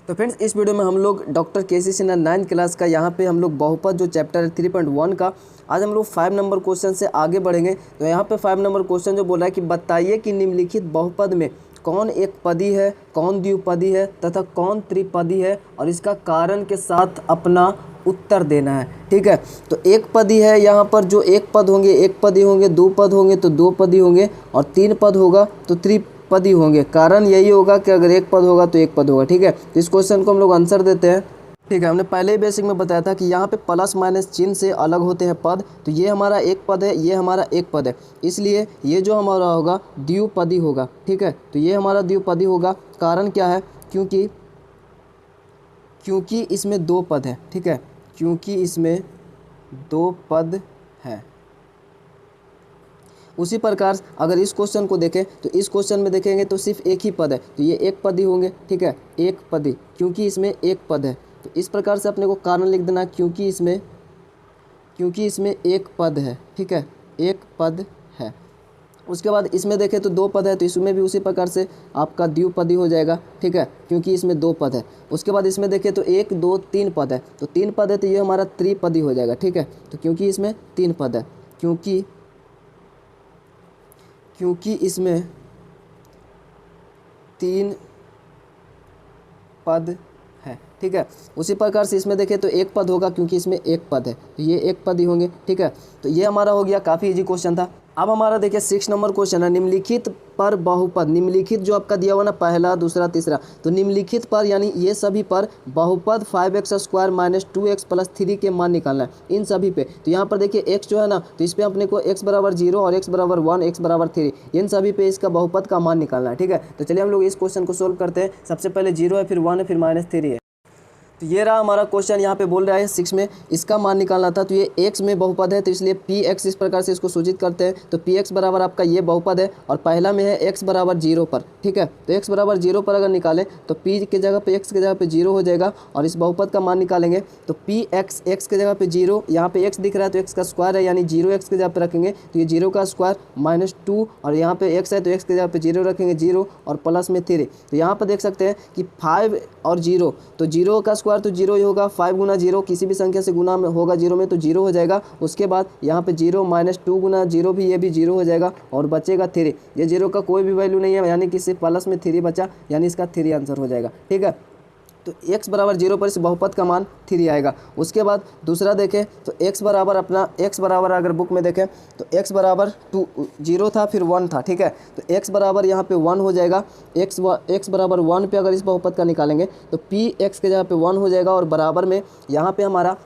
तो फ्रेंड्स, इस वीडियो में हम लोग doctor KC. Sinha 9th class का यहाँ पे हम लोग बहुपद जो चैप्टर है 3.1 का आज हम लोग 5 नंबर क्वेश्चन से आगे बढ़ेंगे। तो यहाँ पे 5 नंबर क्वेश्चन जो बोल रहा है कि बताइए कि निम्नलिखित बहुपद में कौन एक पदी है, कौन द्विपदी है तथा कौन त्रिपदी है, और इसका कारण के साथ अपना उत्तर देना है। ठीक है, तो एक पदी है, यहाँ पर जो एक पद होंगे एक पदी होंगे, दो पद होंगे तो दो पदी होंगे, और तीन पद होगा तो त्रिपदी होंगे। कारण यही होगा कि अगर एक पद होगा तो एक पद होगा। ठीक है, तो इस क्वेश्चन को हम लोग आंसर देते हैं। ठीक है, हमने पहले ही बेसिक में बताया था कि यहाँ पे प्लस माइनस चिन्ह से अलग होते हैं पद। तो ये हमारा एक पद है, ये हमारा एक पद है, इसलिए ये जो हमारा होगा द्विपदी होगा। ठीक है, तो ये हमारा द्विपदी होगा। कारण क्या है? क्योंकि इसमें दो पद है। ठीक है, क्योंकि इसमें दो पद है। उसी प्रकार अगर इस क्वेश्चन को देखें तो इस क्वेश्चन में देखेंगे तो सिर्फ एक ही पद है, तो ये एक पदी होंगे। ठीक है, एक पदी, क्योंकि इसमें एक पद है। तो इस प्रकार से अपने को कारण लिख देना, क्योंकि इसमें एक पद है। ठीक है, एक पद है। उसके बाद इसमें देखें तो दो पद है, तो इसमें भी उसी प्रकार से आपका द्विपदी हो जाएगा। ठीक है, क्योंकि इसमें दो पद है। उसके बाद इसमें देखें तो एक दो तीन पद है, तो तीन पद है तो ये हमारा त्रिपदी हो जाएगा। ठीक है, तो क्योंकि इसमें तीन पद है, क्योंकि इसमें तीन पद है। ठीक है, उसी प्रकार से इसमें देखें तो एक पद होगा, क्योंकि इसमें एक पद है तो ये एक पद ही होंगे। ठीक है, तो ये हमारा हो गया, काफ़ी इजी क्वेश्चन था। अब हमारा देखिए 6 नंबर क्वेश्चन है, निम्नलिखित पर बहुपद। निम्नलिखित जो आपका दिया हुआ ना, पहला दूसरा तीसरा, तो निम्नलिखित पर यानी ये सभी पर बहुपद 5x² - 2x + 3 के मान निकालना है इन सभी पे। तो यहाँ पर देखिए x जो है ना, तो इस पर अपने को x = 0 और x = 1, x = 3, इन सभी पे इसका बहुपद का मान निकालना है। ठीक है, तो चलिए हम लोग इस क्वेश्चन को सोल्व करते हैं। सबसे पहले 0 है, फिर 1 है, फिर -3 है। तो ये रहा हमारा क्वेश्चन। यहाँ पे बोल रहा है 6 में इसका मान निकालना था। तो ये x में बहुपद है, तो इसलिए px इस प्रकार से इसको सूचित करते हैं। तो px बराबर आपका ये बहुपद है, और पहला में है x = 0 पर। ठीक है, तो x = 0 पर अगर निकालें तो p की जगह पे x की जगह पे 0 हो जाएगा, और इस बहुपद का मान निकालेंगे तो px x की जगह पे 0, यहाँ पे x दिख रहा है तो x का स्क्वायर है, यानी 0x की जगह पे रखेंगे तो ये 0 का स्क्वायर -2, और यहाँ पे x है तो x की जगह पे 0 रखेंगे 0, और प्लस में 3। तो यहाँ पर देख सकते हैं कि 5 और 0, तो 0 का स्क्वायर तो 0 ही होगा। 5 गुना 0 किसी भी संख्या से गुना में होगा 0 में, तो 0 हो जाएगा। उसके बाद यहाँ पे 0 -2 गुना 0 भी, ये भी 0 हो जाएगा, और बचेगा 3। ये 0 का कोई भी वैल्यू नहीं है, यानी कि सिर्फ प्लस में 3 बचा, यानी इसका 3 आंसर हो जाएगा। ठीक है, तो x = 0 पर इस बहुपद का मान 3 आएगा। उसके बाद दूसरा देखें तो x बराबर अगर बुक में देखें तो x = 0 था, फिर 1 था। ठीक है, तो x बराबर यहाँ पे 1 हो जाएगा। x = 1 पे अगर इस बहुपद का निकालेंगे तो px के जगह पे 1 हो जाएगा, और बराबर में यहाँ पे हमारा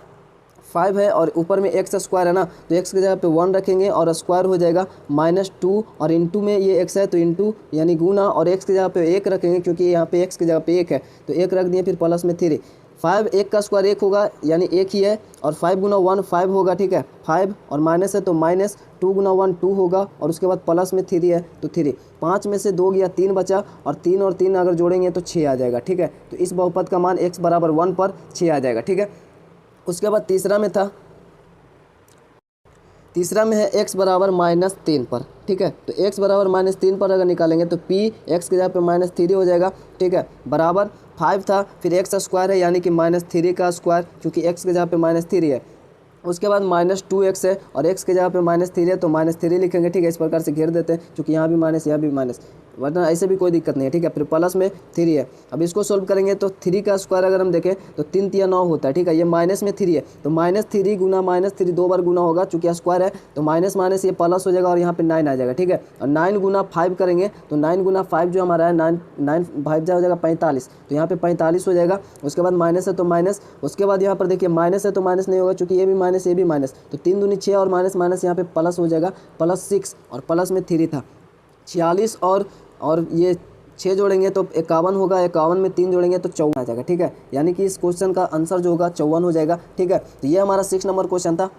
5 है और ऊपर में x स्क्वायर है ना, तो x की जगह पे 1 रखेंगे और स्क्वायर हो जाएगा -2, और इंटू में ये x है तो इंटू यानी गुना, और x की जगह पे 1 रखेंगे क्योंकि यहाँ पे x की जगह पे 1 है तो 1 रख दिए, फिर प्लस में 3। 5 1 का स्क्वायर 1 होगा, यानी 1 ही है, और 5 गुना 1 5 होगा। ठीक है, 5 और माइनस है तो -2 गुना 1 2 होगा, और उसके बाद प्लस में 3 है तो 3। 5 में से 2 गया, 3 बचा, और 3 अगर जोड़ेंगे तो 6 आ जाएगा। ठीक है, तो इस बहुपद का मान x = 1 पर 6 आ जाएगा। ठीक है, उसके बाद तीसरा में है x = -3 पर। ठीक है, तो x = -3 पर अगर निकालेंगे तो p x की जगह पे -3 हो जाएगा। ठीक है, बराबर 5 था, फिर x स्क्वायर है, यानी कि -3 का स्क्वायर, क्योंकि x की जगह पे -3 है। उसके बाद -2x है, और x की जगह पे -3 है तो -3 लिखेंगे। ठीक है, इस प्रकार से घेर देते हैं, क्योंकि यहाँ भी माइनस यहाँ भी माइनस, वरना ऐसे भी कोई दिक्कत नहीं है। ठीक है, फिर प्लस में 3 है। अब इसको सोल्व करेंगे तो 3 का स्क्वायर अगर हम देखें तो 3 × 9 होता है। ठीक है, ये माइनस में 3 है, तो -3 गुना -3 2 बार गुना होगा, चूँकि स्क्वायर है तो माइनस माइनस ये प्लस हो जाएगा, और यहाँ पे 9 आ जाएगा। ठीक है, और 9 गुना 5 करेंगे तो 9 गुना 5 जो हमारा है 9 5 हो जाएगा 45, तो यहाँ पे 45 हो जाएगा। उसके बाद माइनस है तो माइनस, उसके बाद यहाँ पर देखिए माइनस है तो माइनस नहीं होगा, चूँकि ये भी माइनस ये भी माइनस, तो 3 दूनी 6 और माइनस माइनस यहाँ पे प्लस हो जाएगा, +6, और प्लस में 3 था 46, और ये 6 जोड़ेंगे तो 51 होगा, 51 में 3 जोड़ेंगे तो 54 आ जाएगा। ठीक है, यानी कि इस क्वेश्चन का आंसर जो होगा 54 हो जाएगा। ठीक है, तो ये हमारा 6 नंबर क्वेश्चन था।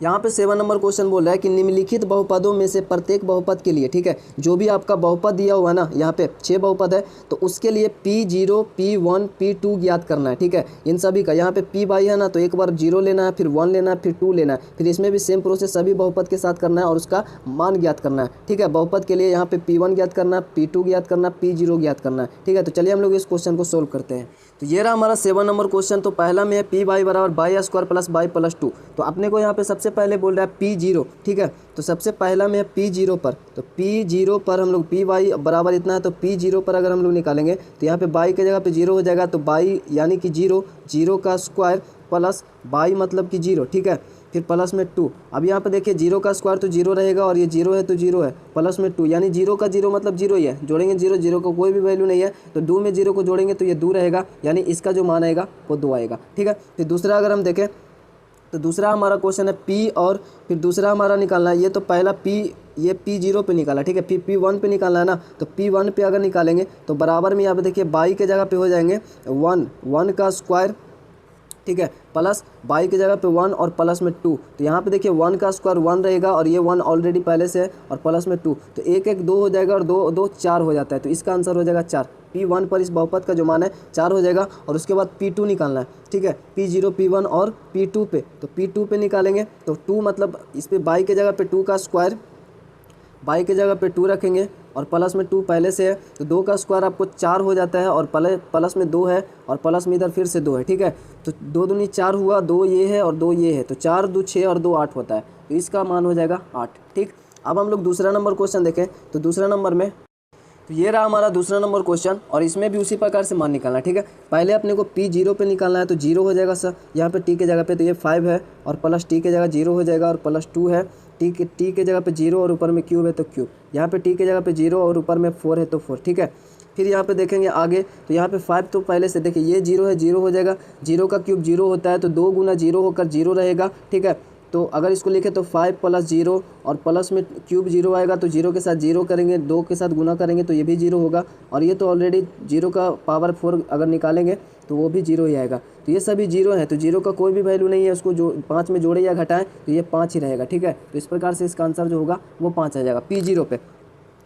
यहाँ पे 7 नंबर क्वेश्चन बोल रहा है कि निम्नलिखित बहुपदों में से प्रत्येक बहुपद के लिए, ठीक है, जो भी आपका बहुपद दिया हुआ है ना, यहाँ पे 6 बहुपद है, तो उसके लिए P0 P1 P2 ज्ञात करना है, ठीक है। इन सभी का यहाँ पे P बाई है ना, तो एक बार 0 लेना है, फिर 1 लेना है, फिर 2 लेना है, फिर इसमें भी सेम प्रोसेस सभी बहुपद के साथ करना है और उसका मान ज्ञात करना है, ठीक है। बहुपद के लिए यहाँ पे P1 ज्ञात करना है, P2 ज्ञात करना है, P0 ज्ञात करना है, ठीक है। तो चलिए हम लोग इस क्वेश्चन को सोल्व करते हैं। तो ये रहा हमारा 7 नंबर क्वेश्चन। तो पहला में है P बाई बराबर by square plus by plus 2। तो अपने को यहाँ पे सबसे पहले बोल रहा है P0, ठीक है। तो सबसे पहला में है P0 पर, तो P0 पर हम लोग P बाई बराबर इतना है, तो P0 पर अगर हम लोग निकालेंगे तो यहाँ पे बाई की जगह पे 0 हो जाएगा, तो बाई यानी कि 0 का स्क्वायर प्लस बाई मतलब कि 0, ठीक है, फिर प्लस में 2। अब यहाँ पे देखिए 0 का स्क्वायर तो 0 रहेगा और ये 0 है तो 0 है, प्लस में 2 यानी 0 का 0 मतलब 0 ही है, जोड़ेंगे 0 का कोई भी वैल्यू नहीं है, तो 2 में 0 को जोड़ेंगे तो ये 2 रहेगा, यानी इसका जो मान आएगा वो 2 आएगा, ठीक है। फिर दूसरा अगर हम देखें तो दूसरा हमारा क्वेश्चन है P, और फिर दूसरा हमारा निकालना है, ये तो पहला P, ये P0 पे निकाला, ठीक है, फिर P1 पे निकालना है ना, तो P1 पे अगर निकालेंगे तो बराबर में यहाँ पे देखिए बाई के जगह पे हो जाएंगे 1 का स्क्वायर, ठीक है, प्लस बाई की जगह पे 1 और प्लस में 2। तो यहाँ पे देखिए 1 का स्क्वायर 1 रहेगा और ये 1 ऑलरेडी पहले से है, और प्लस में 2, तो 1 2 हो जाएगा और 2 4 हो जाता है, तो इसका आंसर हो जाएगा 4। P1 पर इस बहुपद का जो मान है 4 हो जाएगा। और उसके बाद P2 निकालना है, ठीक है, P0 P1 और P2 पे, तो P2 पे निकालेंगे तो 2 मतलब इस पर बाई के जगह पे 2 का स्क्वायर, बाई के जगह पे 2 रखेंगे और प्लस में 2 पहले से है, तो 2 का स्क्वायर आपको 4 हो जाता है, और प्लस में 2 है और प्लस में इधर फिर से 2 है, ठीक है। तो 2 दूनी 4 हुआ, 2 ये है और 2 ये है, तो 4 2 6 और 2 8 होता है, तो इसका मान हो जाएगा 8, ठीक। अब हम लोग दूसरा नंबर क्वेश्चन देखें, तो दूसरा नंबर में तो ये रहा हमारा दूसरा नंबर क्वेश्चन, और इसमें भी उसी प्रकार से मान निकालना है, ठीक है। पहले अपने को P0 पे निकालना है, तो 0 हो जाएगा सर, यहाँ पे T के जगह पे तो ये 5 है, और प्लस T के जगह 0 हो जाएगा, और प्लस 2 है, T के जगह पे 0 और ऊपर में क्यूब है तो क्यूब, यहाँ पे T के जगह पे 0 और ऊपर में 4 है तो 4, ठीक है। फिर यहाँ पे देखेंगे आगे, तो यहाँ पे 5 तो पहले से देखिए ये 0 है, 0 हो जाएगा, 0 का क्यूब 0 होता है, तो 2 गुना 0 होकर 0 रहेगा, ठीक है। तो अगर इसको लिखे तो 5 प्लस 0 और प्लस में क्यूब 0 आएगा, तो 0 के साथ 0 करेंगे, 2 के साथ गुना करेंगे तो ये भी 0 होगा, और ये तो ऑलरेडी 0 का पावर 4 अगर निकालेंगे तो वो भी 0 ही आएगा, तो ये सभी 0 है, तो 0 का कोई भी वैल्यू नहीं है, उसको जो 5 में जोड़े या घटाएं तो ये 5 ही रहेगा, ठीक है। तो इस प्रकार से इसका आंसर जो होगा वो 5 आ जाएगा P0 पे।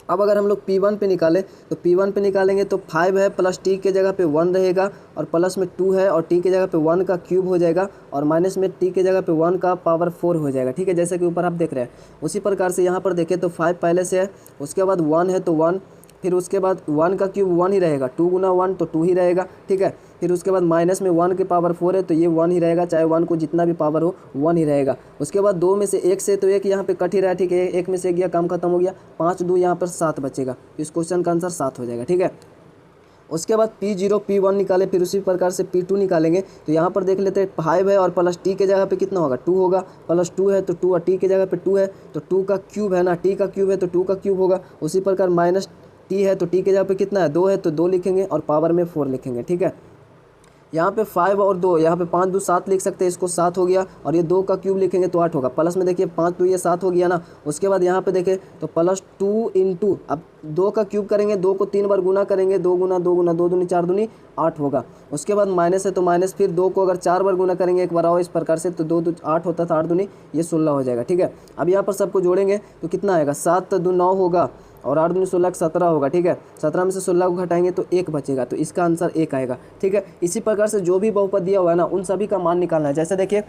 अब अगर हम लोग P1 पे निकालें, तो P1 पे निकालेंगे तो 5 है, प्लस T के जगह पे 1 रहेगा, और प्लस में 2 है, और T के जगह पे 1 का क्यूब हो जाएगा, और माइनस में T के जगह पे 1 का पावर 4 हो जाएगा, ठीक है, जैसे कि ऊपर आप देख रहे हैं। उसी प्रकार से यहाँ पर देखें तो 5 पहले से है, उसके बाद 1 है तो 1, फिर उसके बाद 1 का क्यूब 1 ही रहेगा, 2 गुना 1 तो 2 ही रहेगा, ठीक है। फिर उसके बाद माइनस में 1 के पावर 4 है, तो ये 1 ही रहेगा, चाहे 1 को जितना भी पावर हो 1 ही रहेगा। उसके बाद 2 में से 1 से तो 1 यहाँ पे कट ही रहा है, ठीक है, 1 में से गया, काम खत्म हो गया, 5 2 यहाँ पर 7 बचेगा, इस क्वेश्चन का आंसर 7 हो जाएगा, ठीक है। उसके बाद P0 P1 निकाले, फिर उसी प्रकार से P2 निकालेंगे, तो यहाँ पर देख लेते हैं 5 है और प्लस T के जगह पे कितना होगा 2 होगा, प्लस 2 है तो 2, और T के जगह पे 2 है तो 2 का क्यूब है ना, T का क्यूब है तो 2 का क्यूब होगा। उसी प्रकार माइनस T है तो T के जगह पे कितना है 2 है तो 2 लिखेंगे, और पावर में 4 लिखेंगे, ठीक है। यहाँ पे 5 और 2, यहाँ पे 5 2 7 लिख सकते हैं, इसको 7 हो गया, और ये 2 का क्यूब लिखेंगे तो 8 होगा, प्लस में देखिए 5 2 ये 7 हो गया ना। उसके बाद यहाँ पे देखें तो प्लस 2 इंटू, अब 2 का क्यूब करेंगे, 2 को 3 बार गुना करेंगे, 2 गुना 2 गुना 2 दूनी 4 दूनी 8 होगा। उसके बाद माइनस है तो माइनस, फिर 2 को अगर 4 बार गुना करेंगे एक बार आओ इस प्रकार से, तो 2 2 8 होता था, 8 दूनी ये 16 हो जाएगा, ठीक है। अब यहाँ पर सबको जोड़ेंगे तो कितना आएगा, 7 2 9 होगा, और 8 दूनी 16 17 होगा, ठीक है। 17 में से 16 को घटाएंगे तो 1 बचेगा, तो इसका आंसर 1 आएगा, ठीक है। इसी प्रकार से जो भी बहुपद दिया हुआ है ना उन सभी का मान निकालना है। जैसे देखिए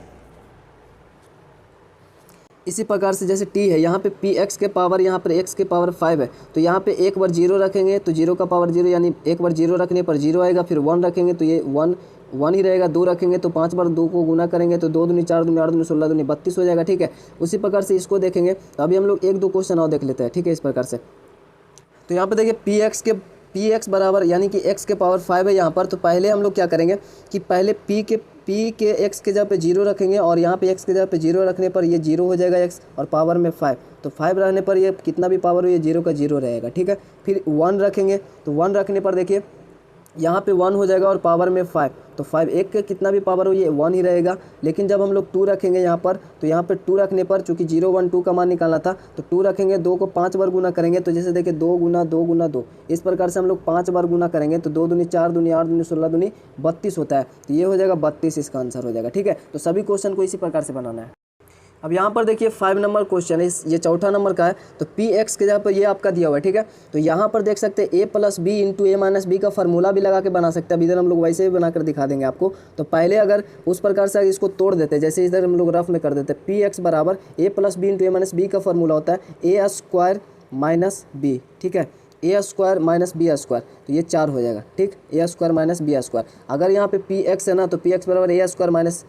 इसी प्रकार से जैसे T है, यहाँ पे Px के पावर, यहाँ पर x के पावर 5 है, तो यहाँ पे एक बार 0 रखेंगे तो 0 का पावर 0, यानी एक बार 0 रखने पर 0 आएगा, फिर 1 रखेंगे तो ये 1 ही रहेगा, 2 रखेंगे तो 5 बार 2 को गुना करेंगे तो 2 दूनी 4 दूनी 8 दूनी 16 दूनी 32 हो जाएगा, ठीक है। उसी प्रकार से इसको देखेंगे, तो अभी हम लोग 1 2 क्वेश्चन और देख लेते हैं, ठीक है, इस प्रकार से। तो यहाँ पे देखिए Px बराबर, यानी कि x के पावर 5 है यहाँ पर, तो पहले हम लोग क्या करेंगे कि पहले P के x के जगह पे 0 रखेंगे, और यहाँ पे x के जगह पे 0 रखने पर ये 0 हो जाएगा x, और पावर में 5, तो 5 रहने पर ये कितना भी पावर हो ये 0 का 0 रहेगा, ठीक है। फिर 1 रखेंगे, तो 1 रखने पर देखिए यहाँ पे 1 हो जाएगा और पावर में 5, तो 5 एक के कितना भी पावर हो ये 1 ही रहेगा। लेकिन जब हम लोग 2 रखेंगे यहाँ पर, तो यहाँ पे 2 रखने पर चूंकि 0 1 2 का मान निकालना था, तो 2 रखेंगे, 2 को 5 बार गुना करेंगे, तो जैसे देखिए 2 गुना 2 गुना 2, इस प्रकार से हम लोग 5 बार गुना करेंगे, तो 2 दूनी 4 दूनी 8 दूनी 16 दूनी 32 होता है, तो ये हो जाएगा 32, इसका आंसर हो जाएगा, ठीक है। तो सभी क्वेश्चन को इसी प्रकार से बनाना है। अब यहाँ पर देखिए 5 नंबर क्वेश्चन है, ये चौथा नंबर का है। तो पी एक्स के जगह पर ये आपका दिया हुआ है, ठीक है। तो यहाँ पर देख सकते हैं ए प्लस बी इंटू ए माइनस बी का फार्मूला भी लगा के बना सकते हैं। अब इधर हम लोग वैसे भी बनाकर दिखा देंगे आपको। तो पहले अगर उस प्रकार से इसको तोड़ देते हैं, जैसे इधर हम लोग रफ में कर देते हैं, पी एक्स बराबर ए प्लस बी इंटू ए माइनस बी का फार्मूला होता है ए स्क्वायर माइनस बी, ठीक है, ए स्क्वायर माइनस बी स्क्वायर। तो ये 4 हो जाएगा, ठीक, ए स्क्वायर माइनस बी स्क्वायर। अगर यहाँ पे पी एक्स है ना, तो पी एक्स बराबर ए स्क्वायर माइनस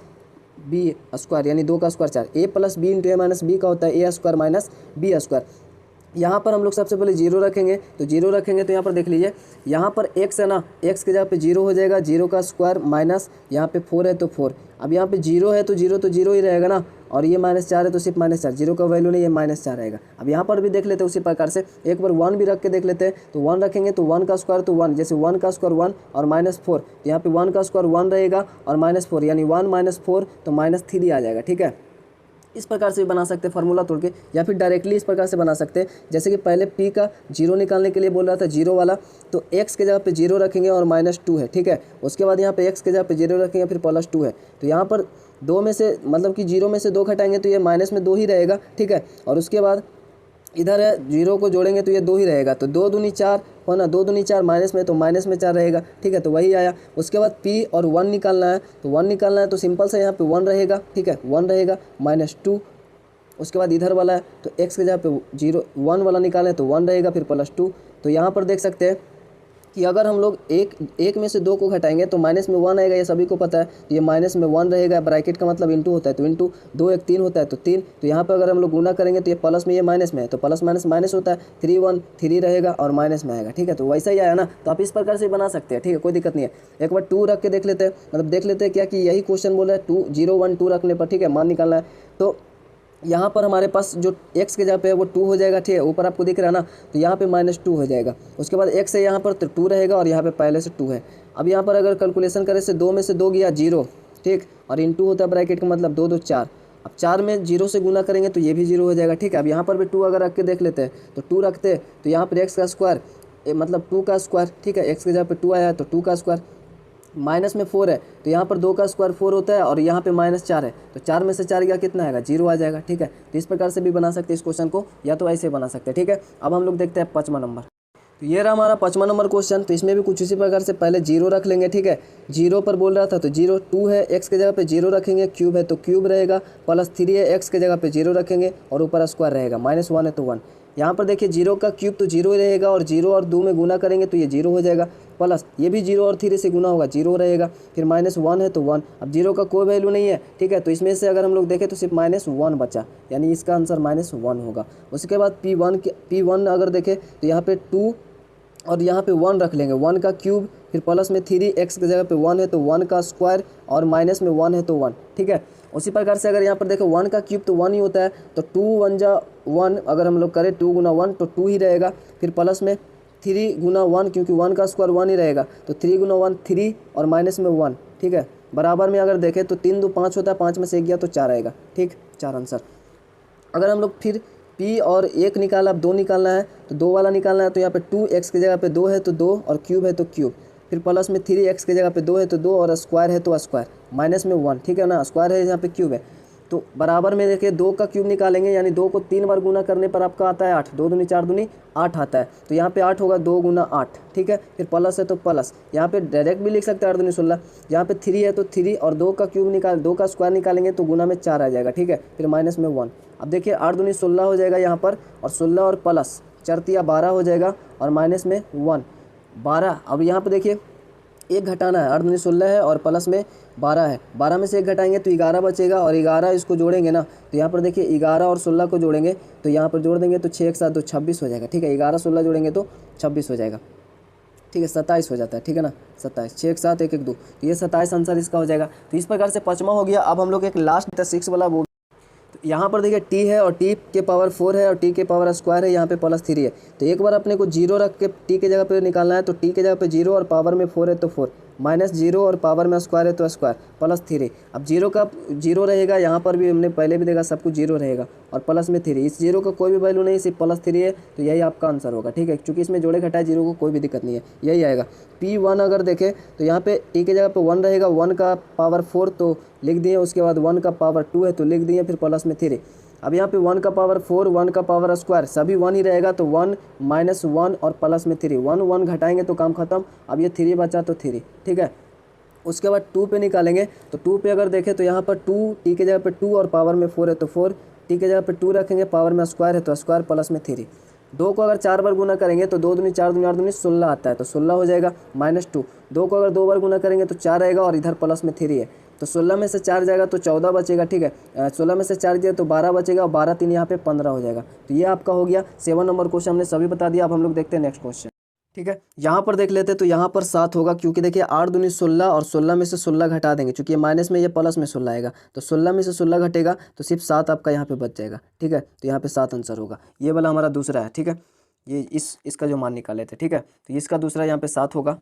बी स्क्वायर, यानी 2 का स्क्वायर 4। ए प्लस बी इंटू ए माइनस बी का होता है ए स्क्वायर माइनस बी स्क्वायर। यहाँ पर हम लोग सबसे पहले जीरो रखेंगे। तो जीरो रखेंगे तो यहाँ पर देख लीजिए, यहाँ पर एक्स है ना, एक्स के जगह पे जीरो हो जाएगा, जीरो का स्क्वायर माइनस यहाँ पे 4 है तो 4। अब यहाँ पे जीरो है तो जीरो ही रहेगा ना, और ये -4 है तो सिर्फ -4, जीरो का वैल्यू नहीं, ये -4 रहेगा। अब यहाँ पर भी देख लेते हैं उसी प्रकार से, एक बार 1 भी रख के देख लेते हैं। तो 1 रखेंगे तो 1 का स्क्वायर तो 1, जैसे 1 का स्क्वायर 1 और -4, तो यहाँ पे 1 का स्क्वायर 1 रहेगा और -4, यानी 1 - 4 तो -3 आ जाएगा, ठीक है। इस प्रकार से भी बना सकते हैं फार्मूला तोड़ के, या फिर डायरेक्टली इस प्रकार से बना सकते हैं। जैसे कि पहले पी का जीरो निकालने के लिए बोल रहा था, जीरो वाला, तो एक्स के जगह पे जीरो रखेंगे और -2 है, ठीक है। उसके बाद यहाँ पे एक्स के जगह पे जीरो रखेंगे फिर +2 है। तो यहाँ पर 2 में से, मतलब कि जीरो में से 2 घटाएंगे तो ये माइनस में 2 ही रहेगा, ठीक है। और उसके बाद इधर है, जीरो को जोड़ेंगे तो ये 2 ही रहेगा, तो 2 दूनी 4 हो ना, 2 दूनी 4 माइनस में, तो माइनस में 4 रहेगा, ठीक है। तो वही आया। उसके बाद पी और 1 निकालना है, तो 1 निकालना है तो सिंपल से यहाँ पे 1 रहेगा, ठीक है, 1 रहेगा -2। उसके बाद इधर वाला है तो x के जगह पे 1 वाला निकालें तो 1 रहेगा फिर +2। तो यहाँ पर देख सकते हैं कि अगर हम लोग एक में से 2 को घटाएंगे तो माइनस में 1 आएगा, ये सभी को पता है। तो ये माइनस में 1 रहेगा, ब्रैकेट का मतलब इंटू होता है, तो इंटू 2 1 3 होता है तो 3। तो यहाँ पर अगर हम लोग गुना करेंगे तो ये प्लस में, ये माइनस में है, तो प्लस माइनस माइनस होता है, 3 1 3 रहेगा और माइनस में आएगा, ठीक है। तो वैसा ही आया ना, तो आप इस प्रकार से बना सकते हैं, ठीक है, कोई दिक्कत नहीं है। एक बार 2 रख के देख लेते हैं, मतलब देख लेते हैं क्या कि यही क्वेश्चन बोल रहा है 2 0 1 2 रखने पर, ठीक है, मान निकालना है। तो यहाँ पर हमारे पास जो x के जगह पे है वो 2 हो जाएगा, ठीक है, ऊपर आपको दिख रहा है ना, तो यहाँ पे -2 हो जाएगा। उसके बाद x है यहाँ पर तो 2 रहेगा और यहाँ पे पहले से 2 है। अब यहाँ पर अगर कैलकुलेशन करें से 2 में से 2 गया 0, ठीक, और इंटू होता है ब्रैकेट का मतलब 2 2 4। अब 4 में 0 से गुना करेंगे तो ये भी 0 हो जाएगा, ठीक है। अब यहाँ पर भी 2 अगर रख के देख लेते हैं, तो 2 रखते तो यहाँ पर x का स्क्वायर मतलब 2 का स्क्वायर, ठीक है, x के जगह पे 2 आया है तो 2 का स्क्वायर, माइनस में 4 है तो यहाँ पर 2 का स्क्वायर 4 होता है और यहाँ पे -4 है, तो 4 में से 4 गया कितना आएगा, 0 आ जाएगा, ठीक है। तो इस प्रकार से भी बना सकते हैं इस क्वेश्चन को, या तो ऐसे बना सकते हैं, ठीक है। अब हम लोग देखते हैं 5वां नंबर। तो ये रहा हमारा 5वां नंबर क्वेश्चन। तो इसमें भी कुछ इसी प्रकार से पहले 0 रख लेंगे, ठीक है। 0 पर बोल रहा था तो 0 2 है, x के जगह पे 0 रखेंगे, क्यूब है तो क्यूब रहेगा, +3 है, x के जगह पे 0 रखेंगे और ऊपर स्क्वायर रहेगा, -1 है तो 1। यहाँ पर देखिए 0 का क्यूब तो 0 ही रहेगा, और 0 और 2 में गुना करेंगे तो ये 0 हो जाएगा, प्लस ये भी 0 और 3 से गुना होगा 0 रहेगा, फिर -1 है तो 1। अब 0 का कोई वैल्यू नहीं है, ठीक है, तो इसमें से अगर हम लोग देखें तो सिर्फ -1 बचा, यानी इसका आंसर -1 होगा। उसके बाद P1 अगर देखें तो यहाँ पे 2 और यहाँ पे 1 रख लेंगे, 1 का क्यूब फिर प्लस में 3, x के जगह पे 1 है तो 1 का स्क्वायर और माइनस में 1 है तो 1, ठीक है। उसी प्रकार से अगर यहाँ पर देखो 1 का क्यूब तो 1 ही होता है, तो 2 1 जा 1, अगर हम लोग करें 2 गुना 1 तो 2 ही रहेगा, फिर प्लस में 3 गुना 1, क्योंकि 1 का स्क्वायर 1 ही रहेगा, तो 3 गुना 1 3 और माइनस में 1, ठीक है। बराबर में अगर देखें तो 3 2 5 होता है, 5 में से 1 गया तो 4 आएगा, ठीक, 4 आंसर। अगर हम लोग फिर P और 1 निकाला, अब 2 निकालना है तो 2 वाला निकालना है, तो यहाँ पे 2x की जगह पे 2 है तो 2 और क्यूब है तो क्यूब, फिर प्लस में 3x की जगह पे 2 है तो 2 और स्क्वायर है तो स्क्वायर, माइनस में 1, ठीक है ना, स्क्वायर है यहाँ पे क्यूब है। तो बराबर में देखिए 2 का क्यूब निकालेंगे, यानी 2 को 3 बार गुना करने पर आपका आता है 8, 2 दूनी 4 दूनी 8 आता है, तो यहाँ पे 8 होगा 2 गुना 8, ठीक है। फिर प्लस है तो प्लस, यहाँ पे डायरेक्ट भी लिख सकते हैं 8 दूनी 16, यहाँ पे 3 है तो 3 और 2 का क्यूब 2 का स्क्वायर निकालेंगे तो गुना में 4 आ जाएगा, ठीक है, फिर माइनस में 1। अब देखिए 8 दूनी 16 हो जाएगा यहाँ पर, और 16 और प्लस 4 तिया 12 हो जाएगा, और माइनस में 1 12। अब यहाँ पर देखिए 1 घटाना है, 8 दूनी 16 है और प्लस में 12 है, 12 में से 1 घटाएंगे तो 11 बचेगा, और 11 इसको जोड़ेंगे ना, तो यहाँ पर देखिए 11 और 16 को जोड़ेंगे तो यहाँ पर जोड़ देंगे तो 6 एक साथ तो 26 हो जाएगा, ठीक है। 11 16 जोड़ेंगे तो 26 हो जाएगा, ठीक है, 27 हो जाता है, ठीक है ना, 27, 6 एक साथ 1 1 2, तो ये 27 आंसर इसका हो जाएगा। तो इस प्रकार से 5वां हो गया। अब हम लोग एक लास्ट 6 वाला बोल, यहाँ पर देखिए t है और t के पावर 4 है और t के पावर स्क्वायर है, यहाँ पे +3 है। तो एक बार अपने को 0 रख के t के जगह पे निकालना है, तो t के जगह पे 0 और पावर में 4 है तो 4, माइनस जीरो और पावर में स्क्वायर है तो स्क्वायर प्लस 3। अब जीरो का जीरो रहेगा, यहाँ पर भी हमने पहले भी देखा सब कुछ जीरो रहेगा और प्लस में 3। इस जीरो का कोई भी वैल्यू नहीं, सिर्फ +3 है, तो यही आपका आंसर होगा। ठीक है, क्योंकि इसमें जोड़े घटाए जीरो को कोई भी दिक्कत नहीं है, यही आएगा। P1 अगर देखें तो यहाँ पे टी की जगह पे 1 रहेगा, 1 का पावर 4 तो लिख दिए, उसके बाद 1 का पावर 2 है तो लिख दिए, फिर प्लस में 3। अब यहाँ पे 1 का पावर 4, 1 का पावर स्क्वायर सभी 1 ही रहेगा, तो 1 माइनस 1 और प्लस में 3, 1 1 घटाएंगे तो काम खत्म। अब ये 3 बचा तो 3। ठीक है, उसके बाद 2 पे निकालेंगे, तो 2 पे अगर देखें तो यहाँ पर 2 टी की जगह पे 2 और पावर में 4 है तो 4, टी की जगह पे 2 रखेंगे, पावर में स्क्वायर है तो स्क्वायर प्लस में 3। 2 को अगर 4 बार गुना करेंगे तो 2 दूनी 4 दूनी 8 दूनी 16 आता है, तो 16 हो जाएगा -2। 2 को अगर 2 बार गुना करेंगे तो 4 आएगा और इधर प्लस में 3 है, तो 16 में से 4 जाएगा तो 14 बचेगा। ठीक है, 16 में से 4 जाए तो 12 बचेगा और 12 3 यहाँ पे 15 हो जाएगा। तो ये आपका हो गया 7 नंबर क्वेश्चन, हमने सभी बता दिया। अब हम लोग देखते हैं नेक्स्ट क्वेश्चन। ठीक है, यहाँ पर देख लेते हैं, तो यहाँ पर 7 होगा, क्योंकि देखिए 8 दूनी 16 और 16 में से 16 घटा देंगे, क्योंकि ये माइनस में ये प्लस में 16 आएगा, तो 16 में से 16 घटेगा तो सिर्फ 7 आपका यहाँ पे बच जाएगा। ठीक है, तो यहाँ पे 7 आंसर होगा। ये वाला हमारा दूसरा है। ठीक है, ये इसका जो मान निकाले थे। ठीक है, तो इसका दूसरा यहाँ पे 7 होगा।